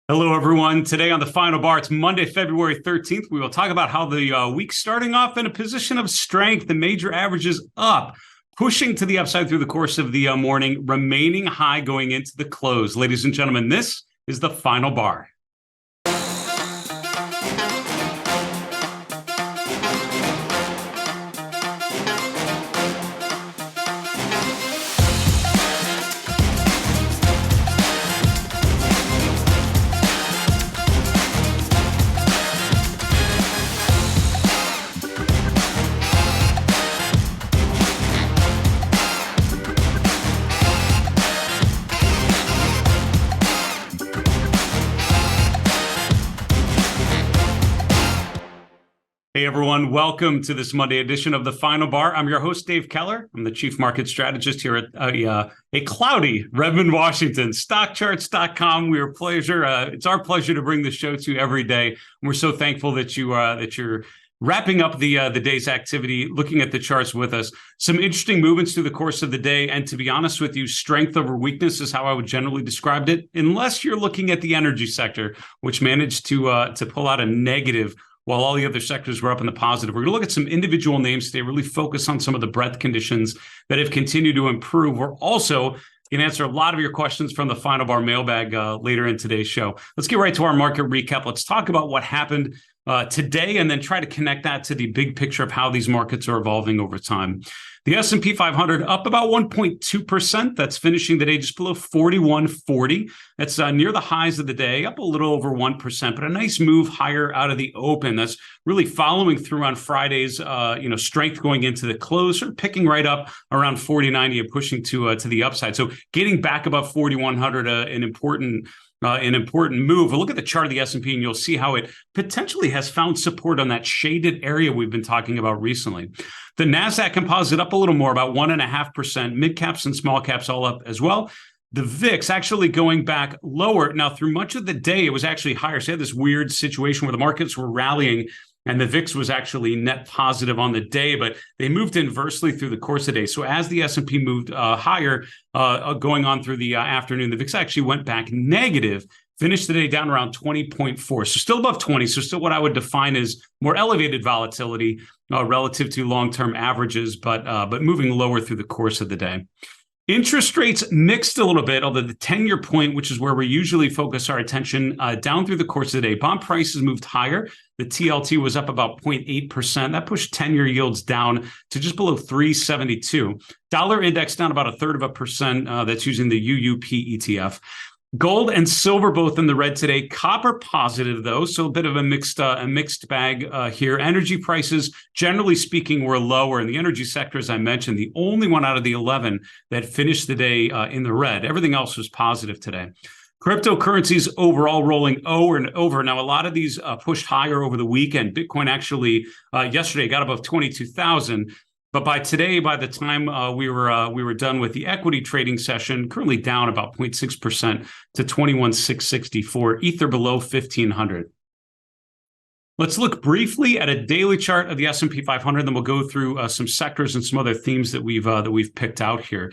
Hello, everyone. Today on the Final Bar, it's Monday, February 13th. We will talk about how the week's starting off in a position of strength. The major averages up, pushing to the upside through the course of the morning, remaining high going into the close. Ladies and gentlemen, this is the Final Bar. Hey, everyone. Welcome to this Monday edition of the Final Bar. I'm your host, Dave Keller. I'm the Chief Market Strategist here at a cloudy Redmond, Washington. StockCharts.com. It's our pleasure to bring the show to you every day. And we're so thankful that you're wrapping up the day's activity, looking at the charts with us. Some interesting movements through the course of the day. And to be honest with you, strength over weakness is how I would generally describe it, unless you're looking at the energy sector, which managed to pull out a negative while all the other sectors were up in the positive. We're going to look at some individual names today, really focus on some of the breadth conditions that have continued to improve. We're also going to answer a lot of your questions from the Final Bar mailbag later in today's show. Let's get right to our market recap. Let's talk about what happened today and then try to connect that to the big picture of how these markets are evolving over time. The S&P 500 up about 1.2%. That's finishing the day just below 4140. That's near the highs of the day, up a little over 1%, but a nice move higher out of the open. That's really following through on Friday's strength going into the close, or picking right up around 4090 and pushing to the upside. So getting back above 4100, an important move. Look at the chart of the S&P and you'll see how it potentially has found support on that shaded area we've been talking about recently. The NASDAQ composite up a little more, about 1.5%. Mid caps and small caps all up as well. The VIX actually going back lower. Now, through much of the day, it was actually higher. So you had this weird situation where the markets were rallying and the VIX was actually net positive on the day, but they moved inversely through the course of the day. So as the S&P moved higher going on through the afternoon, the VIX actually went back negative, finished the day down around 20.4. So still above 20. So still what I would define as more elevated volatility relative to long-term averages, but moving lower through the course of the day. Interest rates mixed a little bit, although the 10-year point, which is where we usually focus our attention, down through the course of the day. Bond prices moved higher. The TLT was up about 0.8%. That pushed 10-year yields down to just below 372. Dollar index down about 0.33%. That's using the UUP ETF. Gold and silver both in the red today. Copper positive, though, so a bit of a mixed bag here. Energy prices, generally speaking, were lower. In the energy sector, as I mentioned, the only one out of the 11 that finished the day in the red. Everything else was positive today. Cryptocurrencies overall rolling over and over. Now, a lot of these pushed higher over the weekend. Bitcoin actually yesterday got above 22,000. But by the time we were done with the equity trading session, currently down about 0.6% to 21,664. Ether below 1,500. Let's look briefly at a daily chart of the S&P 500, then we'll go through some sectors and some other themes that we've picked out here.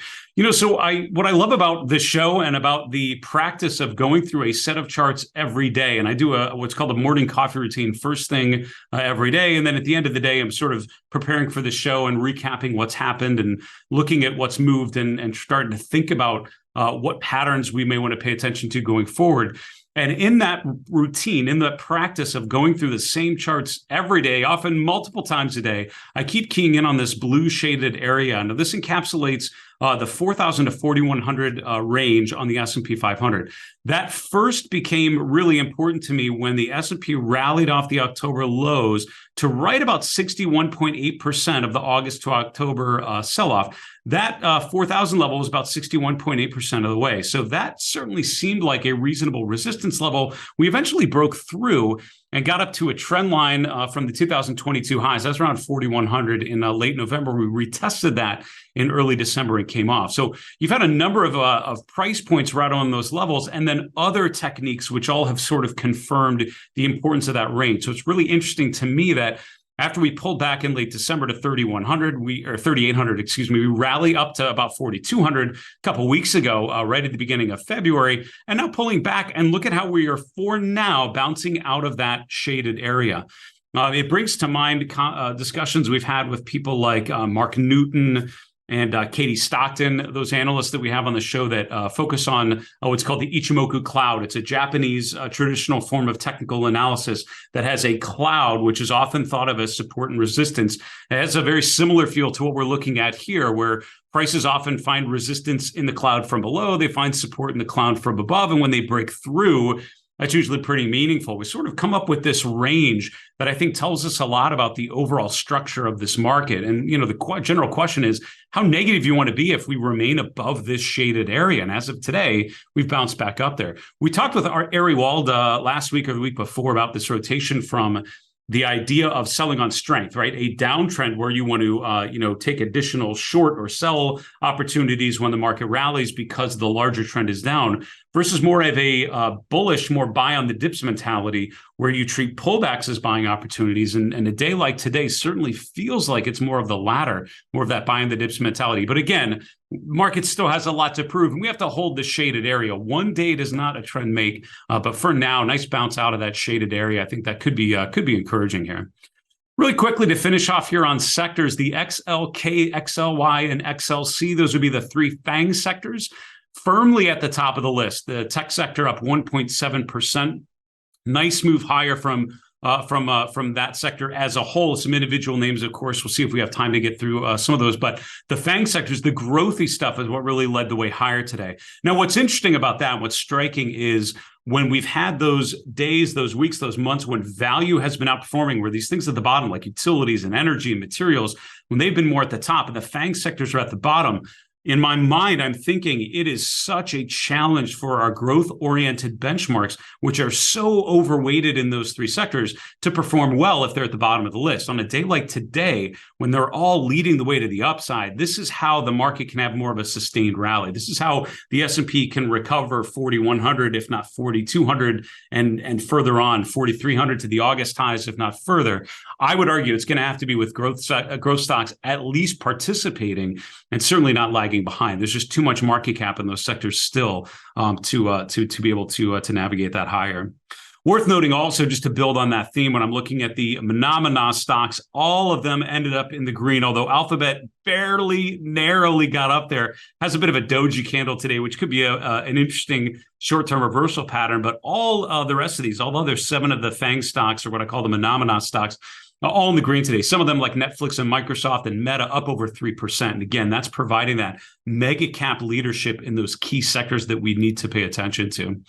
So what I love about this show and about the practice of going through a set of charts every day, and I do what's called a morning coffee routine first thing every day, and then at the end of the day, I'm sort of preparing for the show and recapping what's happened and looking at what's moved and starting to think about what patterns we may want to pay attention to going forward. And in that routine, in the practice of going through the same charts every day, often multiple times a day, I keep keying in on this blue shaded area. Now, this encapsulates the 4,000 to 4,100 range on the S&P 500. That first became really important to me when the S&P rallied off the October lows to right about 61.8% of the August to October sell-off. That 4,000 level was about 61.8% of the way. So that certainly seemed like a reasonable resistance level. We eventually broke through and got up to a trend line from the 2022 highs. That's around 4,100 in late November. We retested that in early December and came off. So you've had a number of price points right on those levels, and then other techniques which all have sort of confirmed the importance of that range. So it's really interesting to me that After we pulled back in late December to 3,100, or 3,800, excuse me, we rally up to about 4,200 a couple weeks ago, right at the beginning of February, and now pulling back. And look at how we are for now bouncing out of that shaded area. It brings to mind discussions we've had with people like Mark Newton and Katie Stockton, those analysts that we have on the show that focus on what's called the Ichimoku cloud. It's a Japanese traditional form of technical analysis that has a cloud, which is often thought of as support and resistance. It has a very similar feel to what we're looking at here, where prices often find resistance in the cloud from below, they find support in the cloud from above, and when they break through, that's usually pretty meaningful. We sort of come up with this range that I think tells us a lot about the overall structure of this market. And, the general question is, how negative do you want to be if we remain above this shaded area? And as of today, we've bounced back up there. We talked with Ari Walda last week or the week before about this rotation from the idea of selling on strength, right? A downtrend where you want to, take additional short or sell opportunities when the market rallies because the larger trend is down, versus more of a bullish, more buy on the dips mentality where you treat pullbacks as buying opportunities. And a day like today certainly feels like it's more of the latter, more of that buy on the dips mentality. But again, market still has a lot to prove, and we have to hold the shaded area. One day does not a trend make, but for now, nice bounce out of that shaded area. I think that could be encouraging here. Really quickly to finish off here on sectors, the XLK, XLY, and XLC, those would be the three FAANG sectors, firmly at the top of the list. The tech sector up 1.7%. Nice move higher from that sector as a whole. Some individual names, of course, we'll see if we have time to get through some of those. But the FAANG sectors, the growthy stuff is what really led the way higher today. Now, what's interesting about that, what's striking is when we've had those days, those weeks, those months when value has been outperforming, where these things at the bottom, like utilities and energy and materials, when they've been more at the top and the FAANG sectors are at the bottom, in my mind, I'm thinking it is such a challenge for our growth-oriented benchmarks, which are so overweighted in those three sectors, to perform well if they're at the bottom of the list. On a day like today, when they're all leading the way to the upside, this is how the market can have more of a sustained rally. This is how the S&P can recover 4,100, if not 4,200, and further on, 4,300 to the August highs, if not further. I would argue it's going to have to be with growth stocks at least participating and certainly not lagging behind. There's just too much market cap in those sectors still to be able to navigate that higher. Worth noting also, just to build on that theme, when I'm looking at the phenomena stocks, all of them ended up in the green, although Alphabet barely, narrowly got up there. Has a bit of a doji candle today, which could be an interesting short-term reversal pattern. But all the rest of these, although there's 7 of the FAANG stocks, or what I call the phenomena stocks, all in the green today. Some of them like Netflix and Microsoft and Meta up over 3%. And again, that's providing that mega cap leadership in those key sectors that we need to pay attention to.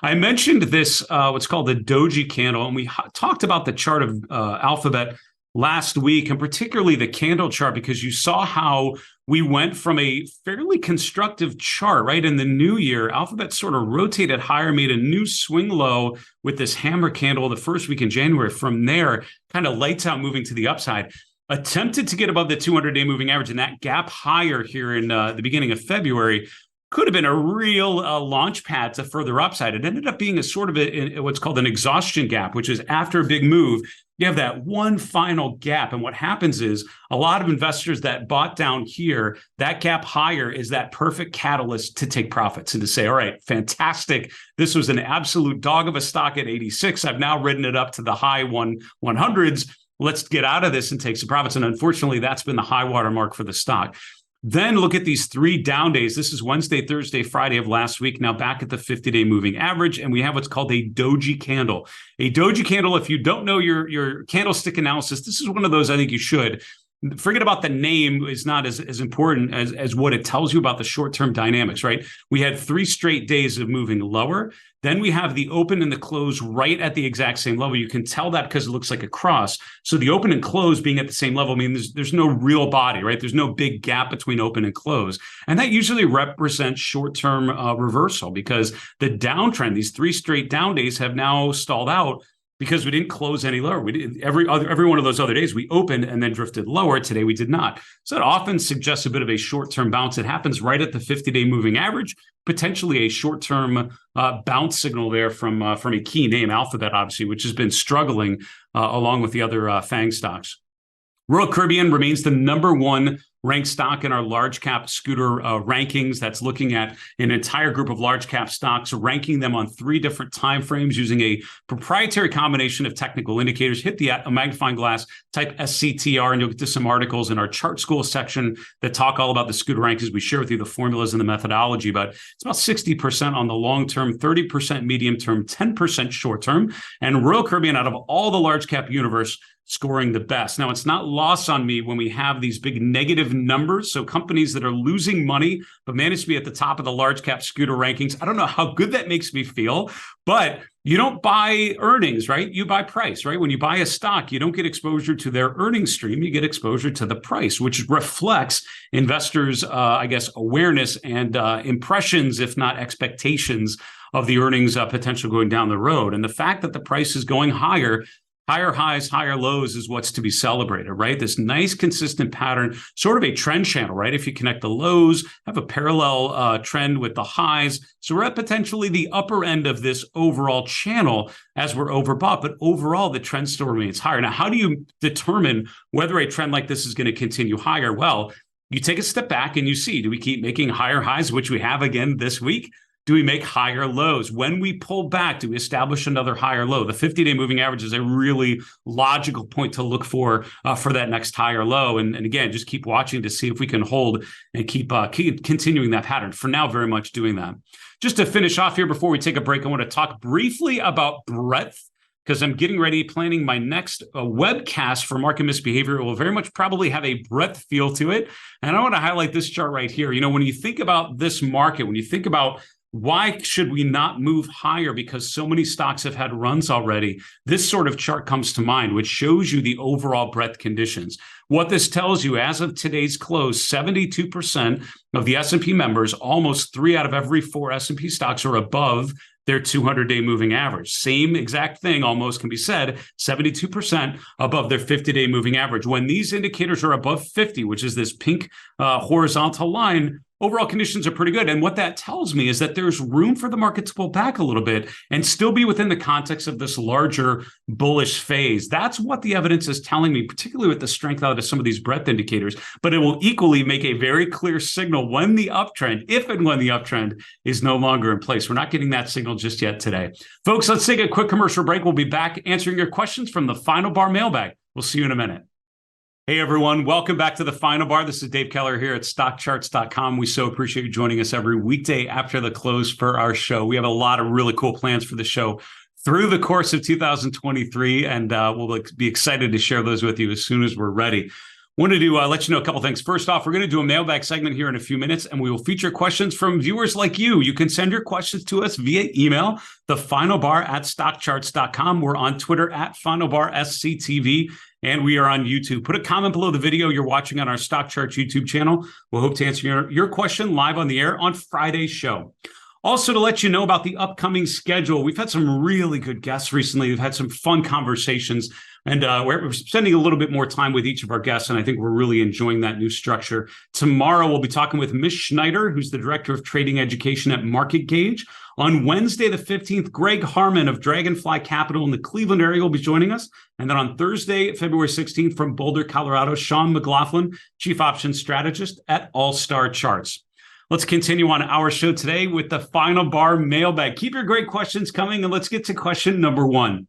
I mentioned this, what's called the doji candle, and we talked about the chart of Alphabet last week, and particularly the candle chart, because you saw how we went from a fairly constructive chart, right? In the new year, Alphabet sort of rotated higher, made a new swing low with this hammer candle the first week in January. From there, kind of lights out moving to the upside. Attempted to get above the 200-day moving average, and that gap higher here in the beginning of February could have been a real launch pad to further upside. It ended up being a sort of what's called an exhaustion gap, which is after a big move, you have that one final gap. And what happens is a lot of investors that bought down here, that gap higher is that perfect catalyst to take profits and to say, all right, fantastic. This was an absolute dog of a stock at 86. I've now ridden it up to the high 100s. Let's get out of this and take some profits. And unfortunately, that's been the high water mark for the stock. Then look at these 3 down days. This is Wednesday, Thursday, Friday of last week. Now back at the 50-day moving average, and we have what's called a doji candle. A doji candle, if you don't know your candlestick analysis, this is one of those I think you should. Forget about the name, is not as important as what it tells you about the short-term dynamics, right? We had 3 straight days of moving lower. Then we have the open and the close right at the exact same level. You can tell that because it looks like a cross. So the open and close being at the same level, I mean, there's no real body, right? There's no big gap between open and close. And that usually represents short-term reversal, because the downtrend, these 3 straight down days have now stalled out. because we didn't close any lower. We did every one of those other days we opened and then drifted lower. Today we did not. So it often suggests a bit of a short-term bounce. It happens right at the 50-day moving average, potentially a short-term bounce signal there from a key name, Alphabet, obviously, which has been struggling along with the other FAANG stocks. Royal Caribbean remains the number one ranked stock in our large cap scooter rankings. That's looking at an entire group of large cap stocks, ranking them on 3 different time frames using a proprietary combination of technical indicators. Hit the magnifying glass, type SCTR, and you'll get to some articles in our chart school section that talk all about the scooter rankings. We share with you the formulas and the methodology, but it's about 60% on the long term, 30% medium term, 10% short term. And Royal Caribbean, out of all the large cap universe, scoring the best. Now, it's not lost on me when we have these big negative numbers. So companies that are losing money, but manage to be at the top of the large cap scooter rankings. I don't know how good that makes me feel, but you don't buy earnings, right? You buy price, right? When you buy a stock, you don't get exposure to their earnings stream. You get exposure to the price, which reflects investors, awareness and impressions, if not expectations, of the earnings potential going down the road. And the fact that the price is going higher highs, higher lows is what's to be celebrated, right? This nice, consistent pattern, sort of a trend channel, right? If you connect the lows, have a parallel trend with the highs. So we're at potentially the upper end of this overall channel as we're overbought, but overall, the trend still remains higher. Now, how do you determine whether a trend like this is going to continue higher? Well, you take a step back and you see, do we keep making higher highs, which we have again this week? Do we make higher lows? When we pull back, do we establish another higher low? The 50-day moving average is a really logical point to look for that next higher low. And again, just keep watching to see if we can hold and keep continuing that pattern. For now, very much doing that. Just to finish off here before we take a break, I want to talk briefly about breadth, because I'm getting ready, planning my next webcast for market misbehavior. It will very much probably have a breadth feel to it. And I want to highlight this chart right here. You know, when you think about this market, when you think about why should we not move higher because so many stocks have had runs already, this sort of chart comes to mind, which shows you the overall breadth conditions. What this tells you, as of today's close, 72% of the S&P members, almost 3 out of every 4 S&P stocks are above their 200-day moving average. Same exact thing almost can be said, 72% above their 50-day moving average. When these indicators are above 50, which is this pink horizontal line, overall conditions are pretty good. And what that tells me is that there's room for the market to pull back a little bit and still be within the context of this larger bullish phase. That's what the evidence is telling me, particularly with the strength out of some of these breadth indicators. But it will equally make a very clear signal when the uptrend, if and when the uptrend is no longer in place. We're not getting that signal just yet today. Folks, let's take a quick commercial break. We'll be back answering your questions from the Final Bar mailbag. We'll see you in a minute. Hey, everyone. Welcome back to the Final Bar. This is Dave Keller here at StockCharts.com. We so appreciate you joining us every weekday after the close for our show. We have a lot of really cool plans for the show through the course of 2023, and we'll be excited to share those with you as soon as we're ready. Wanted to let you know a couple things. First off, we're going to do a mailbag segment here in a few minutes, and we will feature questions from viewers like you. You can send your questions to us via email, thefinalbar@stockcharts.com. We're on Twitter @FinalBarSCTV, and we are on YouTube. Put a comment below the video you're watching on our Stock Charts YouTube channel. We'll hope to answer your question live on the air on Friday's show. Also, to let you know about the upcoming schedule, we've had some really good guests recently. We've had some fun conversations, and we're spending a little bit more time with each of our guests, and I think we're really enjoying that new structure. Tomorrow, we'll be talking with Ms. Schneider, who's the Director of Trading Education at Market Gauge. On Wednesday, the 15th, Greg Harmon of Dragonfly Capital in the Cleveland area will be joining us. And then on Thursday, February 16th, from Boulder, Colorado, Sean McLaughlin, Chief Options Strategist at All Star Charts. Let's continue on our show today with the Final Bar mailbag. Keep your great questions coming, and let's get to question number 1.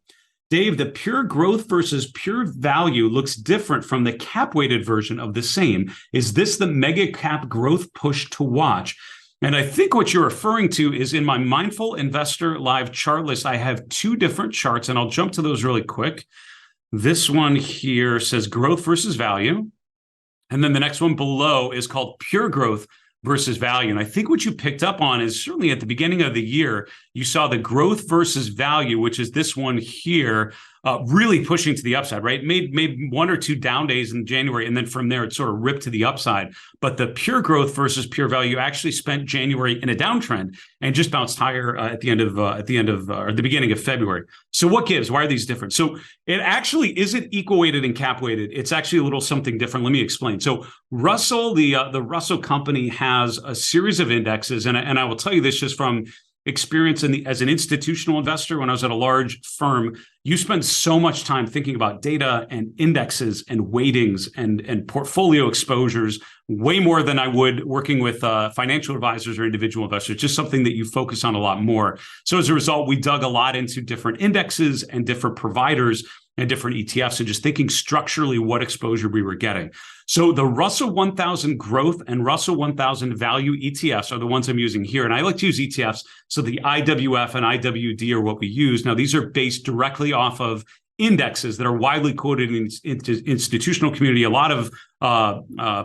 Dave, the pure growth versus pure value looks different from the cap-weighted version of the same. Is this the mega cap growth push to watch? And I think what you're referring to is in my Mindful Investor Live chart list, I have 2 different charts, and I'll jump to those really quick. This one here says growth versus value. And then the next one below is called pure growth versus value. And I think what you picked up on is certainly at the beginning of the year, you saw the growth versus value, which is this one here, really pushing to the upside, right? Made one or two down days in January, and then from there it sort of ripped to the upside. But the pure growth versus pure value actually spent January in a downtrend and just bounced higher at the beginning of February. So what gives? Why are these different? So it actually isn't equal weighted and cap weighted. It's actually a little something different. Let me explain. So Russell, the Russell company, has a series of indexes, and I will tell you this just from experience as an institutional investor. When I was at a large firm, you spend so much time thinking about data and indexes and weightings and portfolio exposures, way more than I would working with financial advisors or individual investors. Just something that you focus on a lot more. So as a result, we dug a lot into different indexes and different providers and different ETFs, and just thinking structurally what exposure we were getting. So the Russell 1000 growth and Russell 1000 value ETFs are the ones I'm using here. And I like to use ETFs. So the IWF and IWD are what we use. Now, these are based directly off of indexes that are widely quoted in the institutional community. A lot of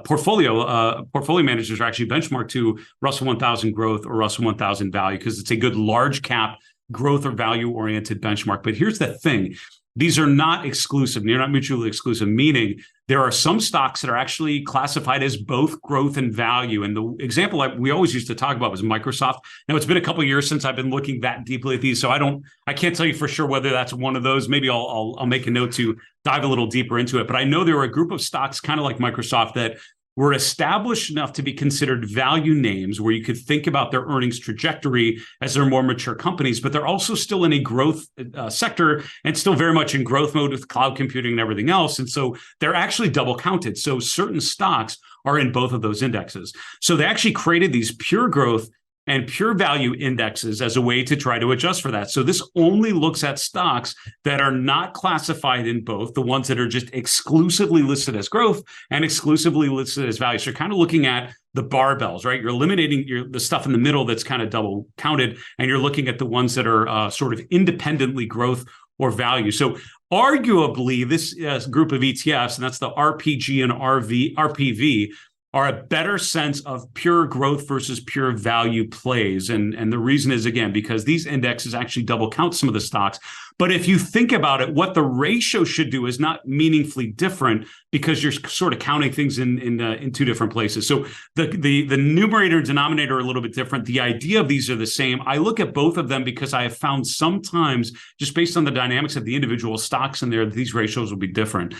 portfolio managers are actually benchmarked to Russell 1000 growth or Russell 1000 value because it's a good large cap growth or value oriented benchmark. But here's the thing. These are not exclusive. They're not mutually exclusive, meaning there are some stocks that are actually classified as both growth and value. And the example we always used to talk about was Microsoft. Now, it's been a couple of years since I've been looking that deeply at these, so I can't tell you for sure whether that's one of those. Maybe I'll make a note to dive a little deeper into it. But I know there were a group of stocks kind of like Microsoft that were established enough to be considered value names where you could think about their earnings trajectory as they're more mature companies, but they're also still in a growth sector and still very much in growth mode with cloud computing and everything else. And so they're actually double counted. So certain stocks are in both of those indexes. So they actually created these pure growth and pure value indexes as a way to try to adjust for that. So this only looks at stocks that are not classified in both, the ones that are just exclusively listed as growth and exclusively listed as value. So you're kind of looking at the barbells, right? You're eliminating the stuff in the middle that's kind of double counted, and you're looking at the ones that are sort of independently growth or value. So arguably, this group of ETFs, and that's the RPG and RPV, are a better sense of pure growth versus pure value plays. And the reason is, again, because these indexes actually double count some of the stocks. But if you think about it, what the ratio should do is not meaningfully different because you're sort of counting things in two different places. So the numerator and denominator are a little bit different. The idea of these are the same. I look at both of them because I have found sometimes, just based on the dynamics of the individual stocks in there, these ratios will be different.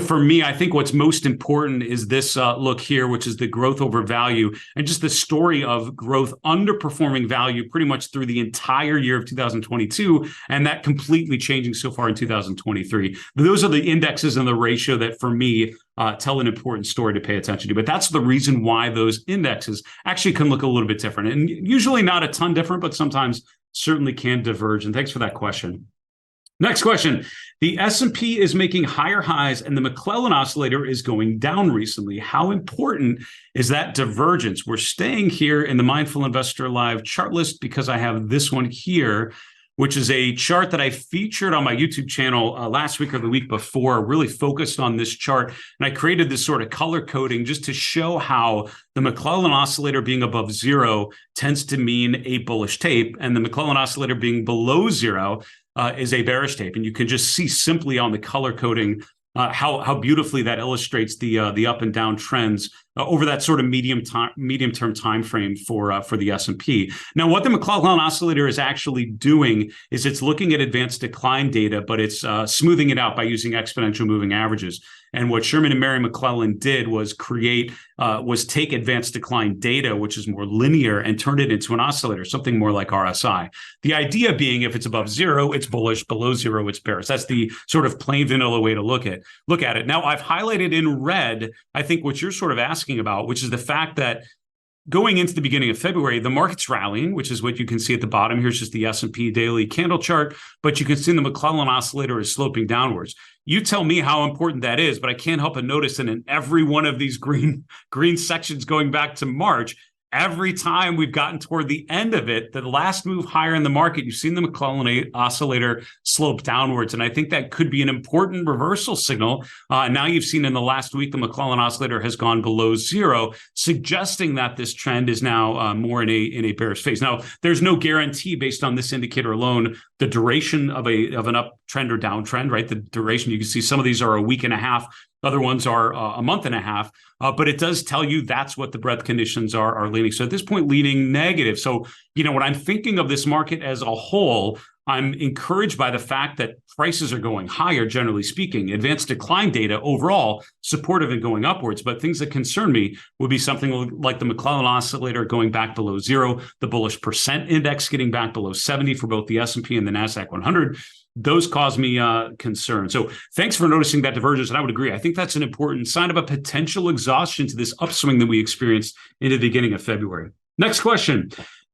For me, I think what's most important is this look here, which is the growth over value, and just the story of growth underperforming value pretty much through the entire year of 2022, and that completely changing so far in 2023. Those are the indexes and the ratio that, for me, tell an important story to pay attention to. But that's the reason why those indexes actually can look a little bit different, and usually not a ton different, but sometimes certainly can diverge. And thanks for that question. Next question. The S&P is making higher highs and the McClellan Oscillator is going down recently. How important is that divergence? We're staying here in the Mindful Investor Live chart list because I have this one here, which is a chart that I featured on my YouTube channel last week or the week before, really focused on this chart. And I created this sort of color coding just to show how the McClellan Oscillator being above zero tends to mean a bullish tape, and the McClellan Oscillator being below zero is a bearish tape. And you can just see simply on the color coding how beautifully that illustrates the up and down trends over that sort of medium-term time frame for the S&P. Now, what the McClellan Oscillator is actually doing is it's looking at advanced decline data, but it's smoothing it out by using exponential moving averages. And what Sherman and Mary McClellan did was take advanced decline data, which is more linear, and turn it into an oscillator, something more like RSI. The idea being, if it's above zero, it's bullish; below zero, it's bearish. That's the sort of plain vanilla way to look at it. Now, I've highlighted in red, I think, what you're sort of asking about, which is the fact that going into the beginning of February, the market's rallying, which is what you can see at the bottom. Here's just the S&P daily candle chart, but you can see the McClellan Oscillator is sloping downwards. You tell me how important that is, but I can't help but notice that in every one of these green sections going back to March, every time we've gotten toward the end of it, the last move higher in the market, you've seen the McClellan Oscillator slope downwards. And I think that could be an important reversal signal. Now you've seen in the last week, the McClellan Oscillator has gone below zero, suggesting that this trend is now more in a bearish phase. Now, there's no guarantee based on this indicator alone, the duration of an uptrend or downtrend, right? The duration, you can see some of these are a week and a half. Other ones are a month and a half, but it does tell you that's what the breadth conditions are leaning. So at this point, leaning negative. So, when I'm thinking of this market as a whole, I'm encouraged by the fact that prices are going higher, generally speaking. Advanced decline data overall supportive and going upwards, but things that concern me would be something like the McClellan Oscillator going back below zero, the bullish percent index getting back below 70 for both the S&P and the NASDAQ 100. Those cause me concern. So thanks for noticing that divergence. And I would agree. I think that's an important sign of a potential exhaustion to this upswing that we experienced in the beginning of February. Next question.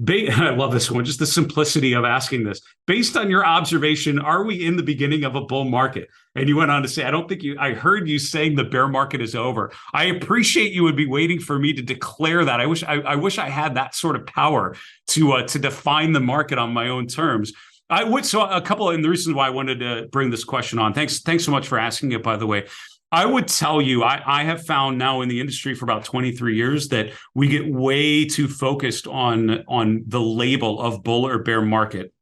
I love this one, just the simplicity of asking this. Based on your observation, are we in the beginning of a bull market? And you went on to say, I heard you saying the bear market is over. I appreciate you would be waiting for me to declare that. I wish I had that sort of power to define the market on my own terms. I would. So a couple, and the reason why I wanted to bring this question on, thanks so much for asking it, by the way. I would tell you, I have found now in the industry for about 23 years that we get way too focused on the label of bull or bear market.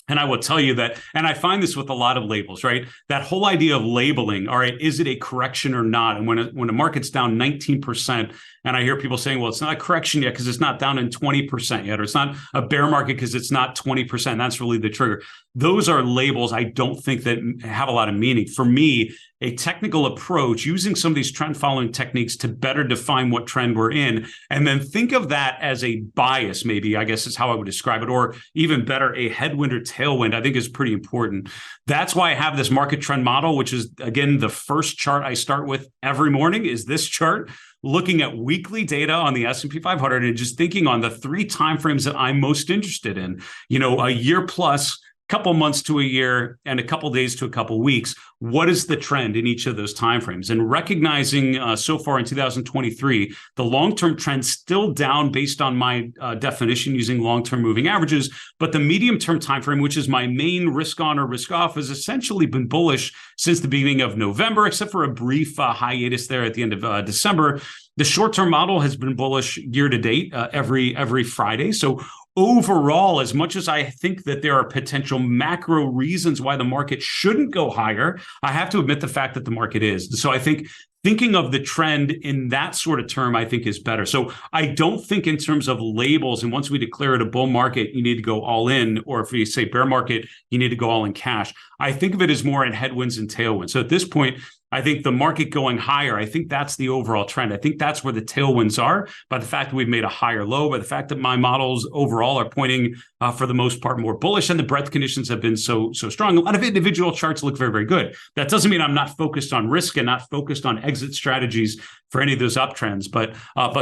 And I will tell you that, and I find this with a lot of labels, right? That whole idea of labeling, all right, is it a correction or not? And when a market's down 19%, and I hear people saying, well, it's not a correction yet because it's not down in 20% yet, or it's not a bear market because it's not 20%. That's really the trigger. Those are labels I don't think that have a lot of meaning. For me, a technical approach using some of these trend following techniques to better define what trend we're in, and then think of that as a bias, maybe, I guess is how I would describe it, or even better, a headwind or tailwind, I think is pretty important. That's why I have this market trend model, which is, again, the first chart I start with every morning is this chart, looking at weekly data on the S&P 500 and just thinking on the three timeframes that I'm most interested in, a year plus, couple months to a year, and a couple days to a couple weeks. What is the trend in each of those timeframes? And recognizing so far in 2023, the long-term trend still down based on my definition using long-term moving averages, but the medium-term timeframe, which is my main risk on or risk off, has essentially been bullish since the beginning of November, except for a brief hiatus there at the end of December. The short-term model has been bullish year to date, every Friday. So overall, as much as I think that there are potential macro reasons why the market shouldn't go higher, I have to admit the fact that the market is. So I think thinking of the trend in that sort of term, I think is better. So I don't think in terms of labels, and once we declare it a bull market, you need to go all in, or if we say bear market, you need to go all in cash. I think of it as more in headwinds and tailwinds. So at this point, I think the market going higher, I think that's the overall trend. I think that's where the tailwinds are, by the fact that we've made a higher low, by the fact that my models overall are pointing, for the most part, more bullish, and the breadth conditions have been so strong. A lot of individual charts look very, very good. That doesn't mean I'm not focused on risk and not focused on exit strategies for any of those uptrends. But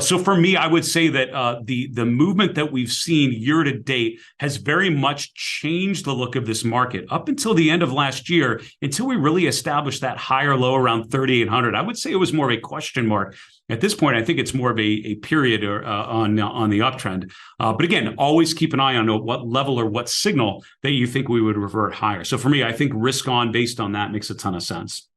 so for me, I would say that the movement that we've seen year to date has very much changed the look of this market up until the end of last year, until we really established that higher low around 3,800. I would say it was more of a question mark. At this point, I think it's more of a period on the uptrend. But again, always keep an eye on what level or what signal that you think we would revert higher. So for me, I think risk on based on that makes a ton of sense.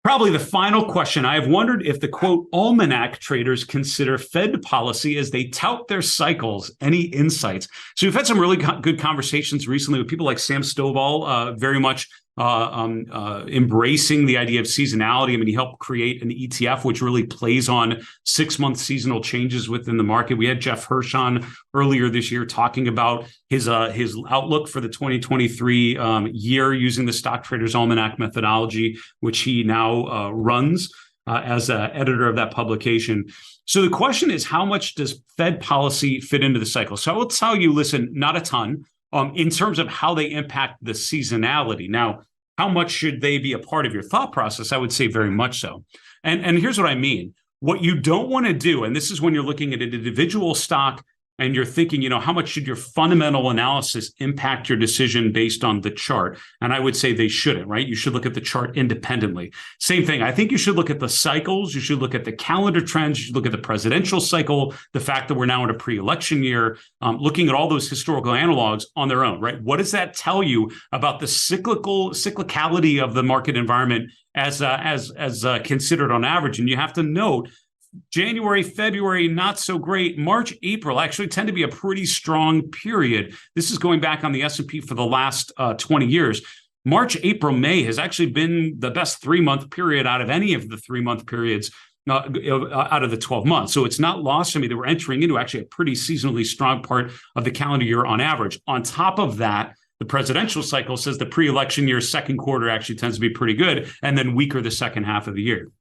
Probably the final question. I have wondered if the, quote, almanac traders consider Fed policy as they tout their cycles. Any insights? So we've had some really good conversations recently with people like Sam Stovall, very much embracing the idea of seasonality. I mean, he helped create an ETF, which really plays on 6-month seasonal changes within the market. We had Jeff Hirsch on earlier this year talking about his outlook for the 2023 year using the Stock Traders Almanac methodology, which he now runs as an editor of that publication. So the question is, how much does Fed policy fit into the cycle? So I will tell you, listen, not a ton. In terms of how they impact the seasonality. Now, how much should they be a part of your thought process? I would say very much so. And here's what I mean. What you don't want to do, and this is when you're looking at an individual stock and you're thinking, how much should your fundamental analysis impact your decision based on the chart? And I would say they shouldn't, right? You should look at the chart independently. Same thing. I think you should look at the cycles. You should look at the calendar trends. You should look at the presidential cycle, the fact that we're now in a pre-election year, looking at all those historical analogs on their own, right? What does that tell you about the cyclicality of the market environment as considered on average? And you have to note, January, February, not so great. March, April actually tend to be a pretty strong period. This is going back on the S&P for the last 20 years. March, April, May has actually been the best 3-month period out of any of the 3-month periods out of the 12 months. So it's not lost to me that we're entering into actually a pretty seasonally strong part of the calendar year on average. On top of that, the presidential cycle says the pre-election year second quarter actually tends to be pretty good, and then weaker the second half of the year.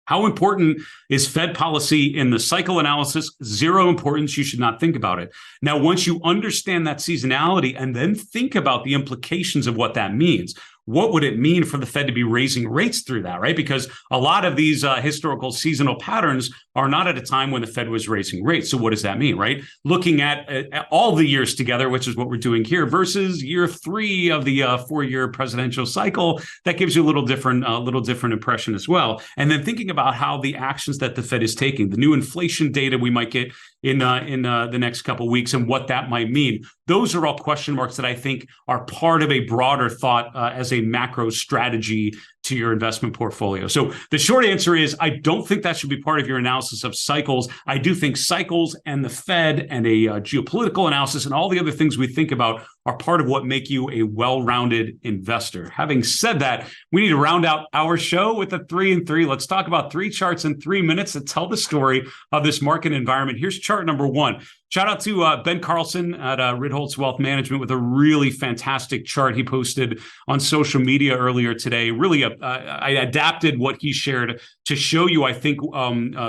How important is Fed policy in the cycle analysis? Zero importance. You should not think about it. Now, once you understand that seasonality and then think about the implications of what that means, what would it mean for the Fed to be raising rates through that, right? Because a lot of these historical seasonal patterns are not at a time when the Fed was raising rates. So what does that mean, right? Looking at all the years together, which is what we're doing here, versus year 3 of the 4-year presidential cycle, that gives you a little different impression as well. And then thinking about how the actions that the Fed is taking, the new inflation data we might get in the next couple of weeks, and what that might mean. Those are all question marks that I think are part of a broader thought as a macro strategy to your investment portfolio. So the short answer is I don't think that should be part of your analysis of cycles. I do think cycles and the Fed and a geopolitical analysis and all the other things we think about are part of what make you a well-rounded investor. Having said that, we need to round out our show with a 3 and 3. Let's talk about 3 charts in 3 minutes that tell the story of this market environment. Here's chart number 1. Shout out to Ben Carlson at Ritholtz Wealth Management with a really fantastic chart he posted on social media earlier today. Really, I adapted what he shared to show you, I think,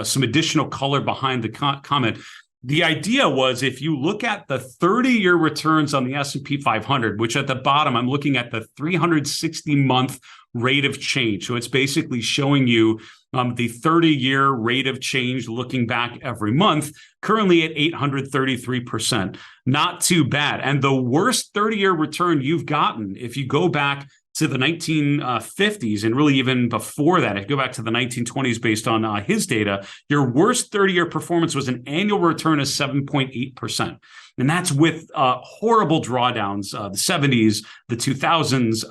some additional color behind the comment. The idea was if you look at the 30-year returns on the S&P 500, which at the bottom, I'm looking at the 360-month rate of change. So it's basically showing you the 30-year rate of change looking back every month, currently at 833%. Not too bad. And the worst 30-year return you've gotten, if you go back to the 1950s and really even before that, if you go back to the 1920s based on his data, your worst 30-year performance was an annual return of 7.8%. And that's with horrible drawdowns, the 70s, the 2000s,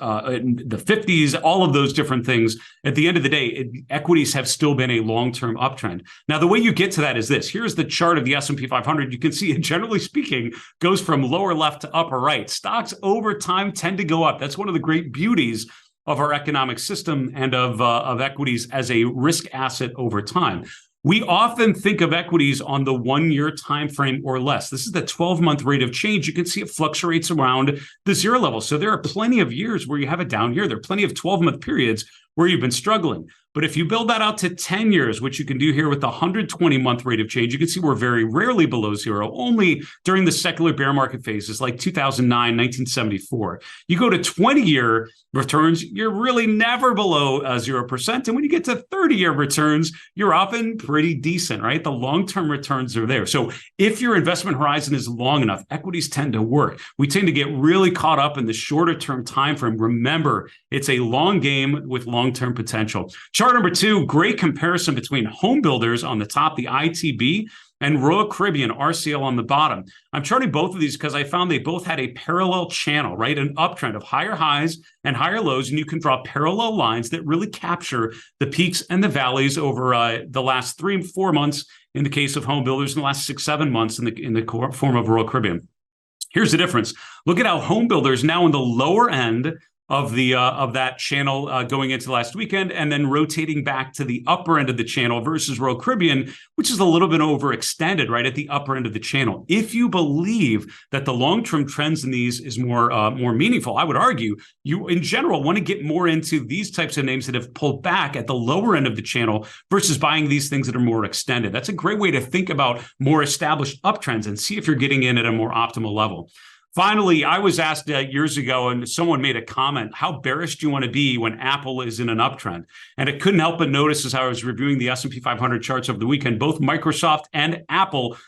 the 50s, all of those different things. At the end of the day, equities have still been a long-term uptrend. Now, the way you get to that is this. Here's the chart of the S&P 500. You can see it, generally speaking, goes from lower left to upper right. Stocks over time tend to go up. That's one of the great beauties of our economic system and of equities as a risk asset over time. We often think of equities on the 1-year time frame or less. This is the 12-month rate of change. You can see it fluctuates around the 0 level. So there are plenty of years where you have a down year. There are plenty of 12-month periods where you've been struggling. But if you build that out to 10 years, which you can do here with the 120-month rate of change, you can see we're very rarely below 0, only during the secular bear market phases like 2009, 1974. You go to 20-year returns, you're really never below 0%. And when you get to 30-year returns, you're often pretty decent, right? The long-term returns are there. So if your investment horizon is long enough, equities tend to work. We tend to get really caught up in the shorter-term time frame. Remember, it's a long game with long-term potential. Chart number 2, great comparison between home builders on the top, the ITB, and Royal Caribbean, RCL on the bottom. I'm charting both of these because I found they both had a parallel channel, right? An uptrend of higher highs and higher lows, and you can draw parallel lines that really capture the peaks and the valleys over the last 3-4 months in the case of home builders, in the last 6-7 months in the form of Royal Caribbean. Here's the difference. Look at how home builders now in the lower end of that channel going into last weekend, and then rotating back to the upper end of the channel versus Royal Caribbean, which is a little bit overextended right at the upper end of the channel. If you believe that the long-term trends in these is more meaningful, I would argue you in general want to get more into these types of names that have pulled back at the lower end of the channel versus buying these things that are more extended. That's a great way to think about more established uptrends and see if you're getting in at a more optimal level. Finally, I was asked years ago, and someone made a comment, how bearish do you want to be when Apple is in an uptrend? And I couldn't help but notice as I was reviewing the S&P 500 charts over the weekend, both Microsoft and Apple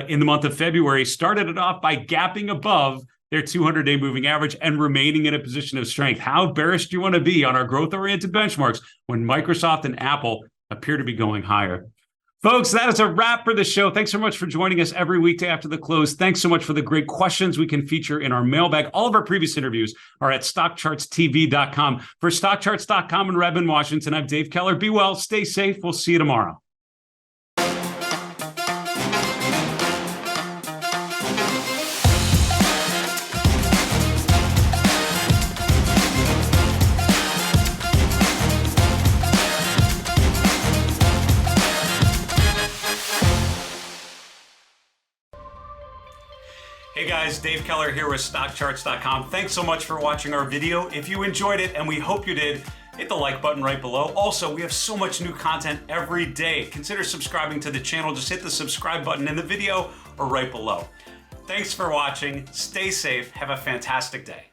in the month of February started it off by gapping above their 200-day moving average and remaining in a position of strength. How bearish do you want to be on our growth-oriented benchmarks when Microsoft and Apple appear to be going higher? Folks, that is a wrap for the show. Thanks so much for joining us every weekday after the close. Thanks so much for the great questions we can feature in our mailbag. All of our previous interviews are at StockChartsTV.com. For StockCharts.com in Redmond, Washington, I'm Dave Keller. Be well, stay safe. We'll see you tomorrow. Hey guys, Dave Keller here with StockCharts.com. Thanks so much for watching our video. If you enjoyed it, and we hope you did, hit the like button right below. Also, we have so much new content every day. Consider subscribing to the channel. Just hit the subscribe button in the video or right below. Thanks for watching. Stay safe. Have a fantastic day.